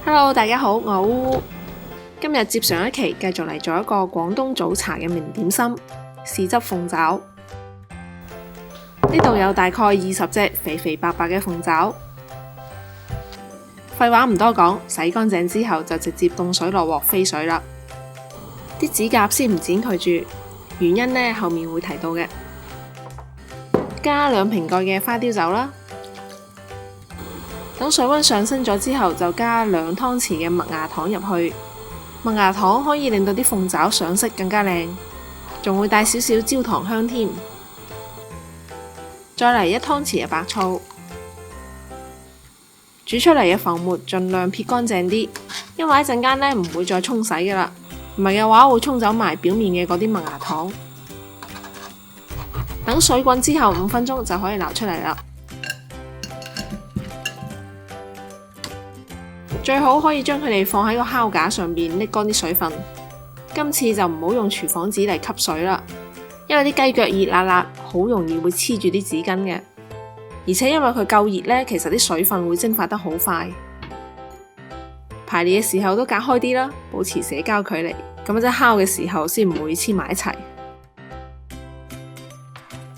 Hello， 大家好，我烏烏。今日接上一期，繼續嚟做一個廣東早茶嘅名點心——豉汁鳳爪。呢度有大概20隻肥肥白白嘅鳳爪。廢話唔多講，洗乾淨之後就直接凍水落鑊飛水啦。啲指甲先唔剪佢住，原因呢後面會提到嘅。加2瓶蓋嘅花雕酒啦。等水溫上升咗之後，就加2湯匙嘅麥芽糖入去。麥芽糖可以令到啲鳳爪上色更加靚，仲會帶少少焦糖香添。再嚟1湯匙嘅白醋。煮出嚟嘅浮沫盡量撇乾淨啲，因為一陣間呢唔會再沖洗㗎喇，唔係嘅話會沖走埋表面嘅嗰啲麥芽糖。等水滾之後5分鐘就可以撈出嚟啦。最好可以將佢哋放喺個烤架上邊瀝乾啲水分。今次就唔好用廚房紙嚟吸水啦，因為啲雞腳熱辣辣，好容易會黐住啲紙巾嘅。而且因為佢夠熱呢，其實啲水分會蒸發得好快。排列嘅時候都隔開啲啦，保持社交距離，咁即係烤嘅時候先唔會黐埋一齊。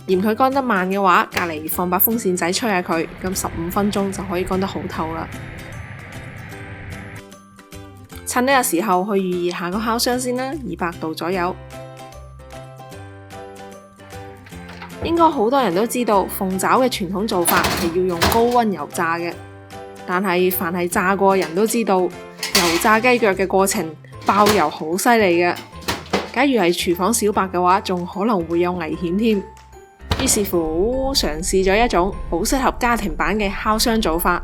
嫌佢乾得慢嘅話，隔籬放把風扇仔吹下佢，咁15分鐘就可以乾得好透啦。趁呢個時候去預熱下個烤箱先啦，200度左右。應該好多人都知道鳳爪嘅傳統做法係要用高溫油炸嘅，但係凡係炸過嘅人都知道，油炸雞腳嘅過程爆油好犀利嘅。假如係廚房小白嘅話，仲可能會有危險添。於是乎，嘗試咗一種好適合家庭版嘅烤箱做法，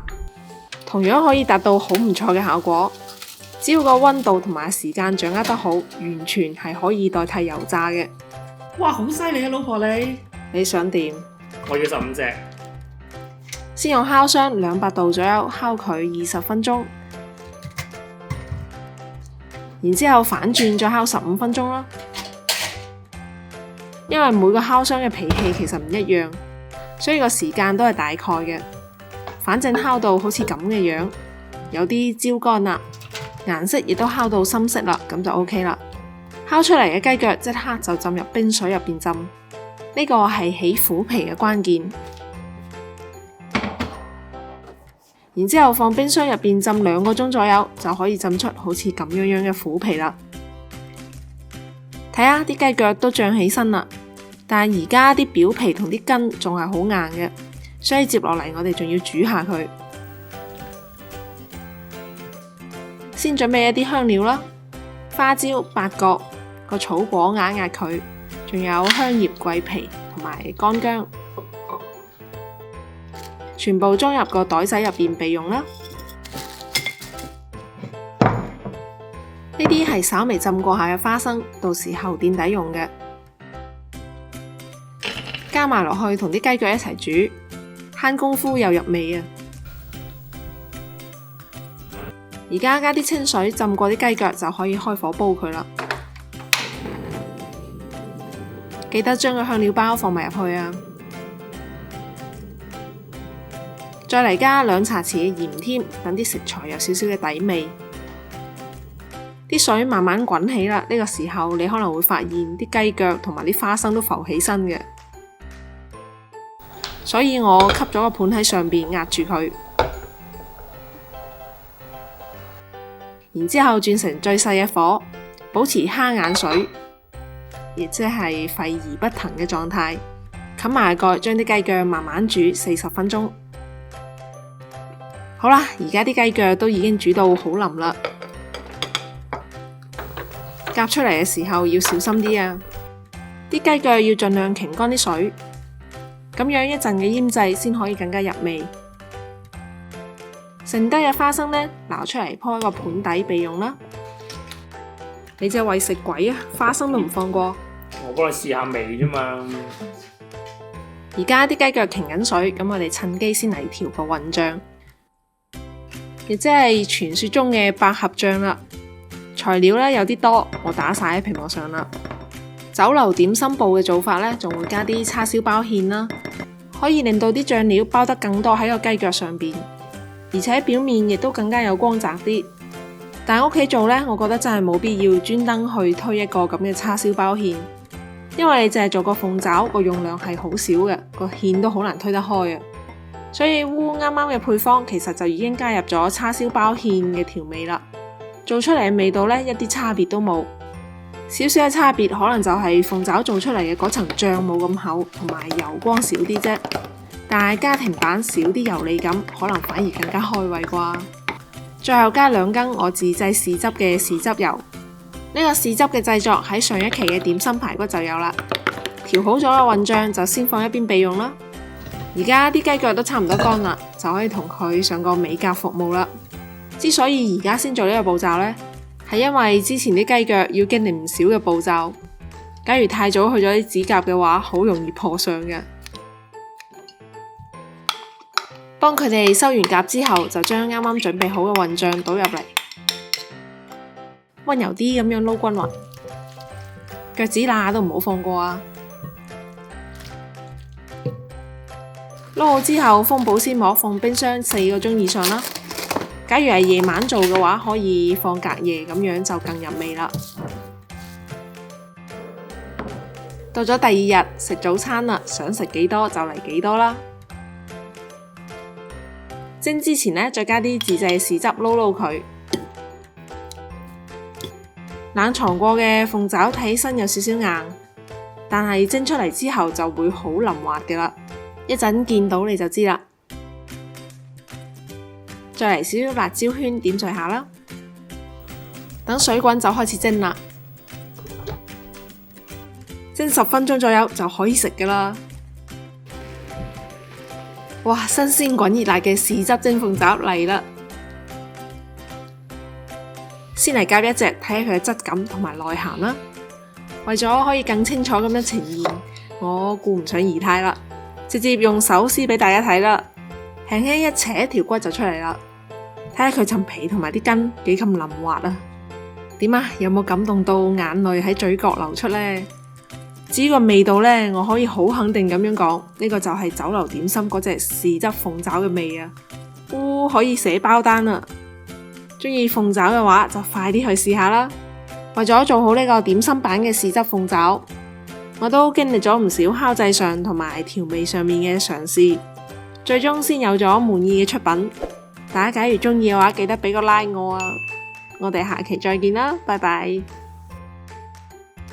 同樣可以達到好唔錯嘅效果。只要個溫度同埋時間掌握得好，完全係可以代替油炸嘅。哇，好犀利啊，老婆你！你想點？我要15隻。先用烤箱200度左右烤佢20分鐘，然之後反轉再烤15分鐘啦。因為每個烤箱嘅脾氣其實唔一樣，所以個時間都係大概嘅。反正烤到好似咁嘅樣，有啲焦乾啦。顏色亦都烤到深色啦，咁就 OK 啦。烤出嚟嘅雞腳即刻就浸入冰水入邊浸，呢個係起虎皮嘅關鍵。然之後放冰箱入邊浸2個鐘左右，就可以浸出好似咁樣嘅虎皮啦。睇下啲雞腳都脹起身啦，但係而家啲表皮同啲筋仲係好硬嘅，所以接落嚟我哋仲要煮下佢。先準備一啲香料啦，花椒、八角、個草果壓壓佢，仲有香葉、桂皮同埋乾薑，全部裝入個袋仔入邊備用啦。呢啲係稍微浸過下嘅花生，到時候墊底用嘅。加埋落去同啲雞腳一齊煮，慳功夫又入味啊！而家加啲清水浸過啲雞腳就可以開火煲佢啦。記得將個香料包放埋入去啊！再嚟加2茶匙嘅鹽添，等啲食材有少少嘅底味。啲水慢慢滾起啦，呢個時候你可能會發現啲雞腳同埋啲花生都浮起身嘅，所以我吸咗個盤喺上邊壓住佢。然之後轉成最細嘅火，保持蝦眼水，亦即係沸而不騰嘅狀態，冚埋蓋，將啲雞腳慢慢煮40分鐘。好啦，而家啲雞腳都已經煮到好腍啦，夾出嚟嘅時候要小心啲啊！啲雞腳要盡量擎乾啲水，咁樣一陣嘅醃製先可以更加入味。剩低嘅花生呢，撈出嚟鋪喺個盤底備用啦。你隻為食鬼啊，花生都唔放過。我幫你試下味啫嘛。而家啲雞腳擎緊水，咁我哋趁機先嚟調個混醬，亦即係傳說中嘅百合醬啦。材料呢有啲多，我打晒喺屏幕上啦。酒樓點心部嘅做法呢，仲會加啲叉燒包芡啦，可以令到啲醬料包得更多喺個雞腳上邊。而且表面亦都更加有光澤啲。但係屋企做呢，我覺得真係冇必要專登去推一個咁嘅叉燒包芡，因為你淨係做個鳳爪，個用量係好少嘅，個芡都好難推得開啊。所以烏啱啱嘅配方其實就已經加入咗叉燒包芡嘅調味啦，做出嚟嘅味道呢，一啲差別都冇。少少嘅差別可能就係鳳爪做出嚟嘅嗰層醬冇咁厚，同埋油光少啲啫。但係家庭版少啲油膩感，可能反而更加開胃啩。最後加2羹我自製豉汁嘅豉汁油。呢個豉汁嘅製作喺上一期嘅點心排骨就有啦。調好咗嘅混醬就先放一邊備用啦。而家啲雞腳都差唔多乾啦，就可以同佢上個美甲服務啦。之所以而家先做呢個步驟呢，係因為之前啲雞腳要經歷唔少嘅步驟，假如太早去咗啲指甲嘅話，好容易破相嘅。幫佢哋收完甲之後，就將啱啱準備好嘅混醬倒入嚟，溫柔啲咁樣撈均勻，腳趾罅都唔好放過啊！撈好之後，封保鮮膜放冰箱4個鐘以上啦。假如係夜晚做嘅話，可以放隔夜，咁樣就更入味啦。到咗第2日食早餐啦，想食幾多就嚟幾多啦。蒸之前呢，再加啲自製豉汁撈撈佢。冷藏過嘅鳳爪睇起身有少少硬，但係蒸出嚟之後就會好腍滑嘅啦。一陣見到你就知啦。再嚟少少辣椒圈點綴下啦。等水滾就開始蒸啦，蒸10分鐘左右就可以食㗎啦。哇！新鮮滾熱辣嘅豉汁蒸鳳爪嚟啦！先嚟夾一隻，睇下佢嘅質感同埋內涵啦。為咗可以更清楚咁樣呈現，我顧唔上儀態啦，直接用手撕俾大家睇啦。輕輕一扯，條骨就出嚟啦。睇下佢層皮同埋啲筋幾咁腍滑啊！點啊？有冇感動到眼淚喺嘴角流出呢？至於個味道呢，我可以好肯定咁樣講，呢個就係酒樓點心嗰隻豉汁鳳爪嘅味啊！可以寫包單啦！鍾意鳳爪嘅話，就快啲去試下啦！為咗做好呢個點心版嘅豉汁鳳爪，我都經歷咗唔少烤製上同埋調味上面嘅嘗試，最終先有咗滿意嘅出品。大家假如鍾意嘅話，記得俾個 like 我啊！我哋下期再見啦，拜拜！